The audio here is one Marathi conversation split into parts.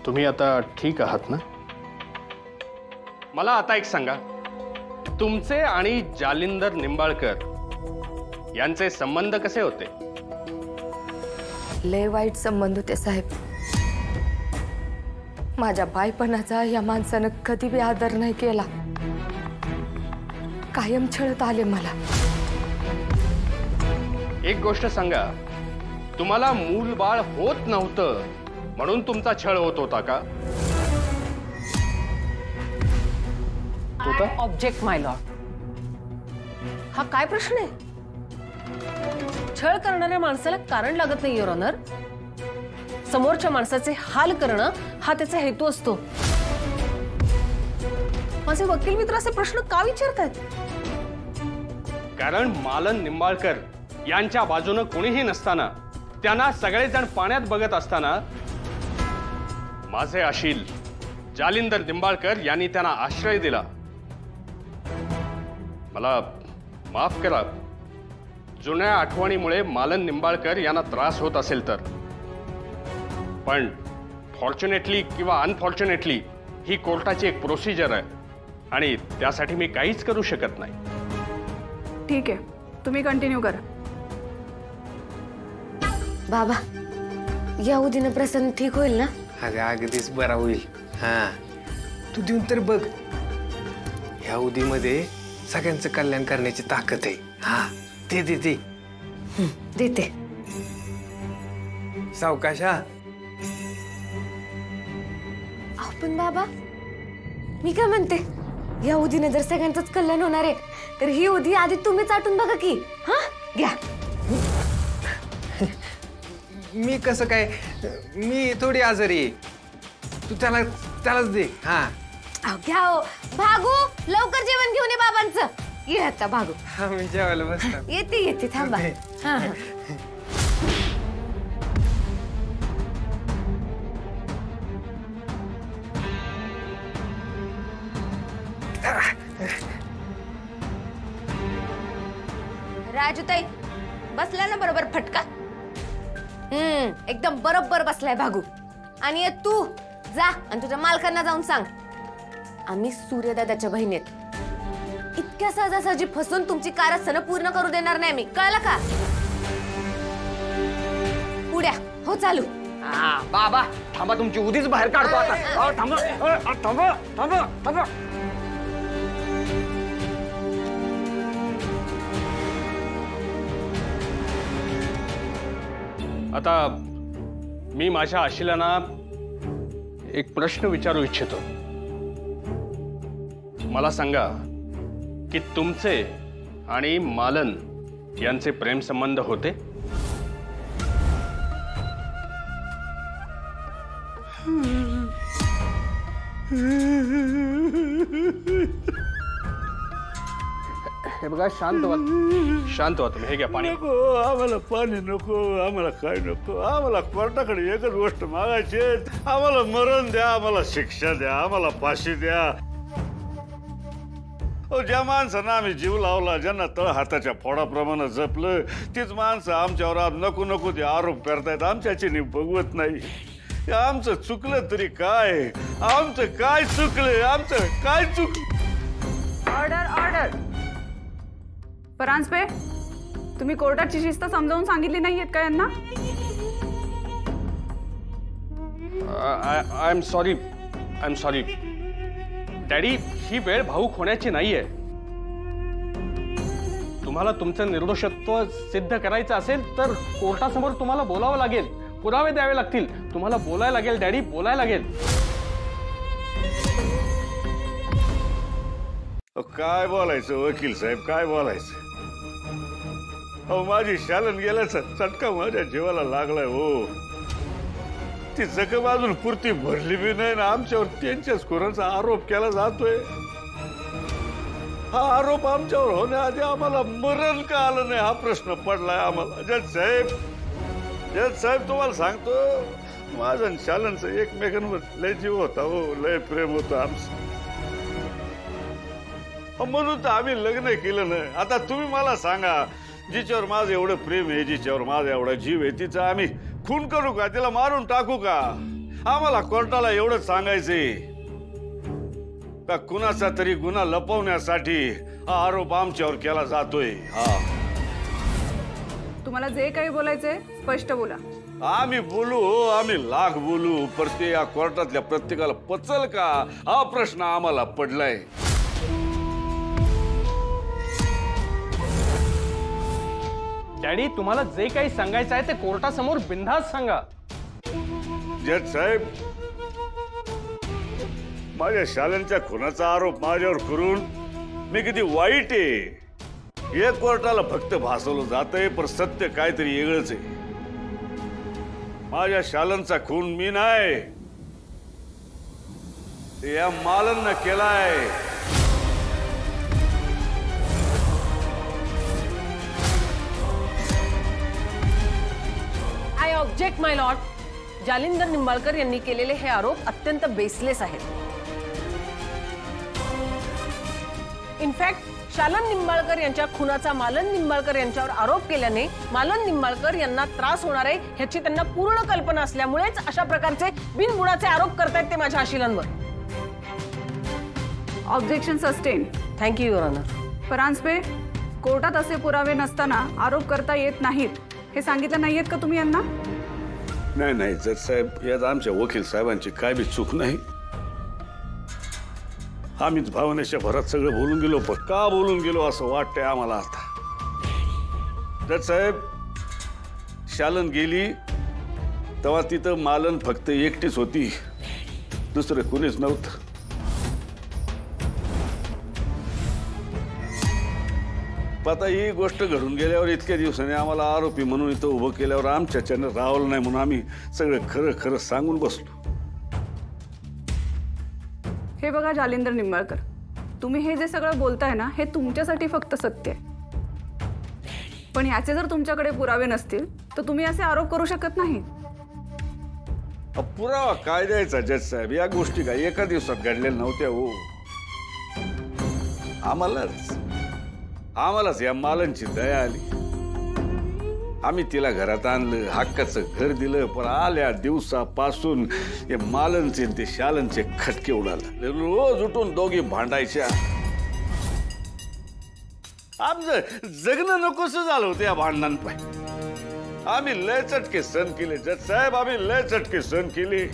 तुम्ही आता ठीक आहात ना? मला आता एक सांगा, तुमचे आणि जालिंदर निंबाळकर यांचे संबंध कसे होते? लय वाईट संबंध होते साहेब. माझ्या बायपणाचा या माणसानं कधी बी आदर नाही केला. कायम छळत आले मला. एक गोष्ट सांगा, तुम्हाला मूल बाळ होत नव्हतं म्हणून तुमचा छळ होत होता का? ऑब्जेक्ट माय लॉर्ड. हा काय प्रश्न आहे? छळ करणाऱ्या माणसाला कारण लागत नाही युअर ऑनर. समोरच्या माणसाचे हाल करणं हा त्याचा हेतू असतो. माझे वकील मित्र असे प्रश्न का विचारतात? कारण मालन निंबाळकर यांच्या बाजूने कोणीही नसताना, त्यांना सगळेजण पाण्यात बघत असताना माझे अशील जालिंदर निंबाळकर यांनी त्यांना आश्रय दिला. मला माफ करा, जुन्या आठवणीमुळे मालन निंबाळकर यांना त्रास होत असेल तर, पण फॉर्च्युनेटली किंवा अनफॉर्च्युनेटली ही कोर्टाची एक प्रोसिजर आहे आणि त्यासाठी मी काहीच करू शकत नाही. ठीक आहे, तुम्ही कंटिन्यू करा. बाबा, या उदीनं प्रसन्न ठीक होईल ना? अगं अगदीच बरा होईल. हा, तू देऊन तर बघ. ह्या उदीमध्ये सगळ्यांचं कल्याण करण्याची ताकद आहे. हा, ते देते. देते. सावकाशा. पण बाबा, मी काय म्हणते, या उदीने जर सगळ्यांचंच कल्याण होणार आहे तर ही उदी आधी तुम्ही चाटून बघा की. हा, घ्या. मी कसं काय? मी थोडी आजारी आहे. तू त्यालाच दे. हा, घ्या हो. भागू, लवकर जेवण घेऊन ये बाबांचं. ये आता भागू. हा, मी जेवायला बसतो. येते थांबा. हा. राजूताई, बसला ना बरोबर फटका? एकदम बरोबर बसलाय भागू. आणि तू जा आणि तुझ्या मालकांना जाऊन सांग, आम्ही सूर्यदादाच्या बहिणीत. इतक्या सहजासहजी फसून तुमची कारस्थानं पूर्ण करू देणार नाही मी, कळलं का? पुढ्या हो चालू. बाबा थांबा, तुमची उदीच बाहेर काढतो आता. थांबा. आता मी माझ्या आशिलांना एक प्रश्न विचारू इच्छितो. मला सांगा की तुमचे आणि मालन यांचे प्रेम संबंध होते? हे बघा, शांत व्हा तुम्ही. हे घ्या पाणी. नको आम्हाला पाणी, नको आम्हाला काय नको. आम्हाला कोर्टाकडे एकच गोष्ट मागायची, आम्हाला मरण द्या, आम्हाला शिक्षा द्या, आम्हाला फाशी द्या. ज्या माणसानं आम्ही जीव लावला, ज्यांना तळ हाताच्या फोडाप्रमाणे जपलं, तीच माणसं आमच्यावर आज नको नको ते आरोप करतायत. आमच्याची बघवत नाही. आमचं चुकलं तरी काय? आमचं काय चुकलं? आमचं काय चुकलं? ऑर्डर. परांजपे, तुम्ही कोर्टाची शिस्त समजावून सांगितली नाहीयेत का यांना? आय एम सॉरी डॅडी, ही वेळ भावूक होण्याची नाहीये. तुम्हाला तुमचं निर्दोषत्व सिद्ध करायचं असेल तर कोर्टासमोर तुम्हाला बोलावं लागेल, पुरावे द्यावे लागतील. तुम्हाला बोलायला लागेल डॅडी, बोलायला लागेल. काय बोलायचं वकील साहेब, काय बोलायचं? माझी शालन गेल्याचा चटका माझ्या जीवाला लागलाय. हो, ती जखम अजून पुरती भरली बी नाही ना. आमच्यावर त्यांच्याच खुरांचा आरोप केला जातोय. हा आरोप आमच्यावर होण्याआधी आम्हाला मरण का आलं नाही हा प्रश्न पडलाय आम्हाला. जज साहेब तुम्हाला सांगतो, माझं शालनचं एकमेकांवर लय जीव होता. हो, लय प्रेम होतं आमचं. म्हणून तर आम्ही लग्न केलं नाही. आता तुम्ही मला सांगा, जिच्यावर माझं एवढं प्रेम आहे, जिच्यावर माझा एवढा जीव आहे, तिचा आम्ही खून करू का? तिला मारून टाकू का? आम्हाला कोर्टाला एवढंच सांगायचंय का कुणाचा तरी गुन्हा लपवण्यासाठी हा आरोप आमच्यावर केला जातोय. हा, तुम्हाला जे काही बोलायचंय स्पष्ट बोला. आम्ही बोलू, आम्ही लाख बोलू, पर ते या कोर्टातल्या प्रत्येकाला पचल का हा प्रश्न आम्हाला पडलाय. डॅडी, तुम्हाला जे काही सांगायचं आहे ते कोर्टासमोर बिनधास्त सांगा. जज साहेब, माझ्या शालेंच्या खुनाचा आरोप माझ्यावर करून मी किती वाईट आहे हे कोर्टाला फक्त भासवलं जातंय, पण सत्य काहीतरी वेगळंच आहे. माझ्या शालनचा खून मी नाही, ते या मालननं केलाय. I object my Lord. Jalinder Nimbalkar यांनी केलेले हे आरोप अत्यंत बेसलेस आहेत. इनफॅक्ट शालन निंबाळकर यांच्या खुनाचा मालन निंबाळकर यांच्यावर आरोप केल्याने मालन निंबाळकर यांना त्रास होणार आहे ह्याची त्यांना पूर्ण कल्पना असल्यामुळेच अशा प्रकारचे बिनबुडाचे आरोप करतायत ते माझ्या आशिलांवर. Objection sustain. Thank you your honour. Paranjpe, कोर्टात असे पुरावे नसताना आरोप करता येत नाहीत हे सांगितलं नाहीयेत का तुम्ही यांना? नाही नाही जज साहेब, यात आमच्या वकील साहेबांची काय बी चूक नाही. आम्हीच भावनेच्या भरात सगळं बोलून गेलो, पण का बोलून गेलो असं वाटतंय आम्हाला आता. जज साहेब, शालन गेली तेव्हा तिथं मालन फक्त एकटीच होती, दुसरं कुणीच नव्हतं. आता ही गोष्ट घडून गेल्यावर इतक्या दिवसांनी आम्हाला आरोपी म्हणून इथं उभं केल्यावर आमच्याच्यानं रावलं नाही म्हणून आम्ही सगळं खरं खरं सांगून बसलो. हे बघा जालिंदर निंबाळकर, तुम्ही हे जे सगळं बोलताय ना हे तुमच्यासाठी फक्त सत्य आहे, पण याचे जर तुमच्याकडे पुरावे नसतील तर तुम्ही असे आरोप करू शकत नाही. पुरावा काय द्यायचा जज साहेब? या गोष्टी काय एका दिवसात घडलेल्या नव्हत्या हो. आम्हालाच या मालनची दया आली. आम्ही तिला घरात आणलं, हक्काचं घर दिलं, पण आल्या दिवसापासून हे मालनचे ते शालनचे खटके उडाले. रोज उठून दोघी भांडायच्या. आमचं जगणं नकोसं झालं होतं या भांडणांपाय. आम्ही लय चटके सहन केले जज साहेब, आम्ही लय चटके सहन केले.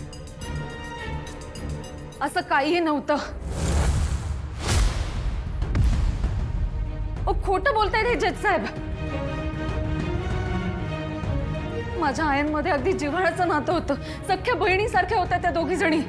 असं काहीही नव्हतं. खोटं बोलतायत हे जज साहेब. माझ्या आयांमध्ये अगदी जिव्हाळ्याचं नातं होतं, सख्ख्या बहिणीसारख्या होत्या त्या दोघी जणी.